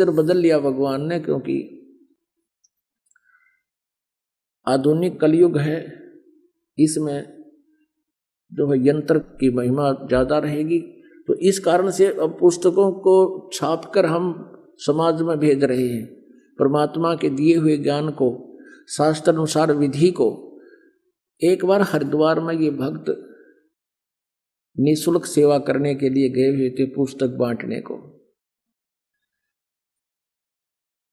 बदल लिया भगवान ने, क्योंकि आधुनिक कलयुग है, इसमें जो है यंत्र की महिमा ज्यादा रहेगी। तो इस कारण से अब पुस्तकों को छापकर हम समाज में भेज रहे हैं, परमात्मा के दिए हुए ज्ञान को, शास्त्र अनुसार विधि को। एक बार हरिद्वार में ये भक्त निःशुल्क सेवा करने के लिए गए हुए थे, पुस्तक बांटने को।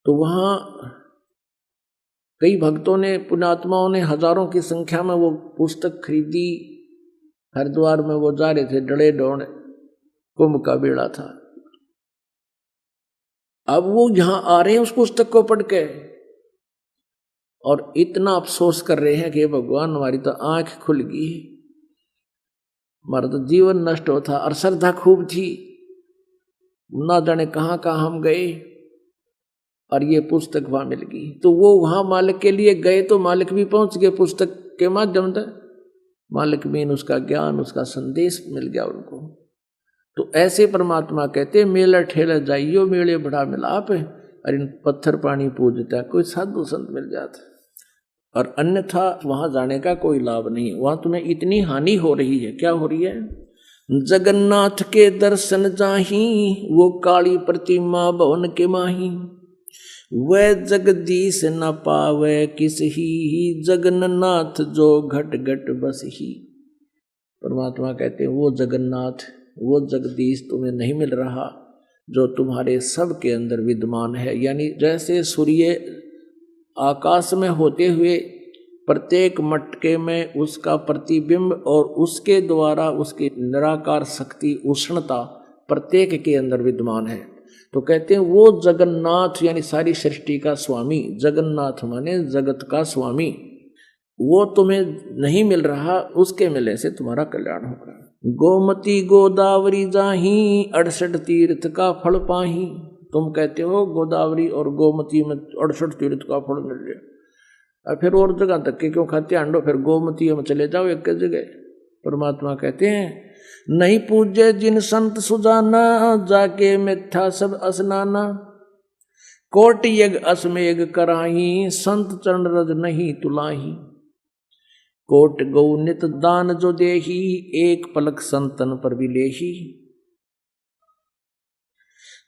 तो वहां कई भक्तों ने, पुण्यात्माओं ने हजारों की संख्या में वो पुस्तक खरीदी। हरिद्वार में वो जा रहे थे, डड़े डोड़ कुंभ का बेड़ा था। अब वो यहां आ रहे हैं उस पुस्तक को पढ़ के, और इतना अफसोस कर रहे हैं कि भगवान हमारी तो आंख खुल गई, हमारा तो जीवन नष्ट होता, और श्रद्धा खूब थी, ना जाने कहां कहां हम गए और ये पुस्तक वहां मिल गई। तो वो वहां मालिक के लिए गए, तो मालिक भी पहुंच गए पुस्तक के माध्यम से, मालिक में उसका ज्ञान, उसका संदेश मिल गया उनको। तो ऐसे परमात्मा कहते मेला ठेला जाइयो मेले बड़ा मिलाप, और इन पत्थर पानी पूजता कोई साधु संत मिल जाता, और अन्यथा वहां जाने का कोई लाभ नहीं। वहां तुम्हें इतनी हानि हो रही है। क्या हो रही है? जगन्नाथ के दर्शन जाही, वो काली प्रतिमा भवन के माही, वह जगदीश न पावे किस ही, जगन्नाथ जो घट घट बस ही। परमात्मा कहते हैं वो जगन्नाथ, वो जगदीश तुम्हें नहीं मिल रहा जो तुम्हारे सब के अंदर विद्यमान है। यानी जैसे सूर्य आकाश में होते हुए प्रत्येक मटके में उसका प्रतिबिंब और उसके द्वारा उसकी निराकार शक्ति, उष्णता प्रत्येक के अंदर विद्यमान है। तो कहते हैं वो जगन्नाथ यानी सारी सृष्टि का स्वामी, जगन्नाथ माने जगत का स्वामी, वो तुम्हें नहीं मिल रहा, उसके मिलने से तुम्हारा कल्याण होगा। गोमती गोदावरी जाही, 68 तीर्थ का फल पाही। तुम कहते हो गोदावरी और गोमती में 68 तीर्थ का फल मिल जाए, और फिर और जगह तक के क्यों खाते आंडो, फिर गोमती में चले जाओ एक जगह। परमात्मा कहते हैं नहीं पूजे जिन संत सुजाना, जाके मिथ्या सब असनाना, कोट यज्ञ असमेघ कराही, संत चरण रज नहीं तुलाही, कोट गौ नित दान जो देही, एक पलक संतन पर विलेही,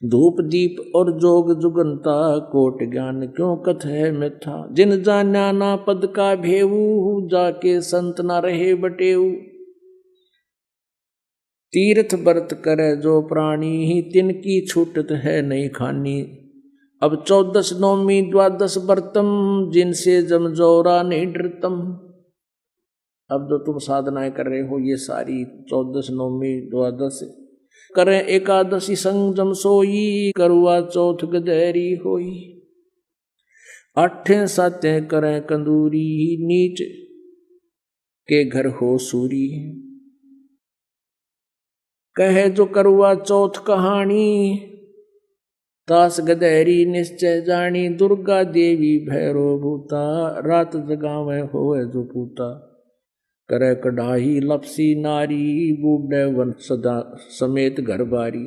धूप दीप और जोग जुगंता, कोट ज्ञान क्यों कथ है मिथ्या, जिन जान्या ना पद का भेऊ, जाके संत ना रहे बटेऊ, तीर्थ व्रत करे जो प्राणी, तिनकी छूटत है नहीं खानी, अब 14 नौमी 12 व्रतम, जिनसे जमजोरा नहीं डरतम। अब जो तुम साधनाएं कर रहे हो ये सारी 14 नौमी 12 करें, एकादशी संजम सोई, करुआ चौथ गदेरी होई, 8 सातें करें कंदूरी, नीच के घर हो सूरी, कहे जो करुआ चौथ कहानी, तास गदेरी निश्चय जानी, दुर्गा देवी भैरो भूता, रात जगावे होए जो पूता, करे कढ़ाई लपसी नारी, बूढ़े वन सदा समेत घर बारी।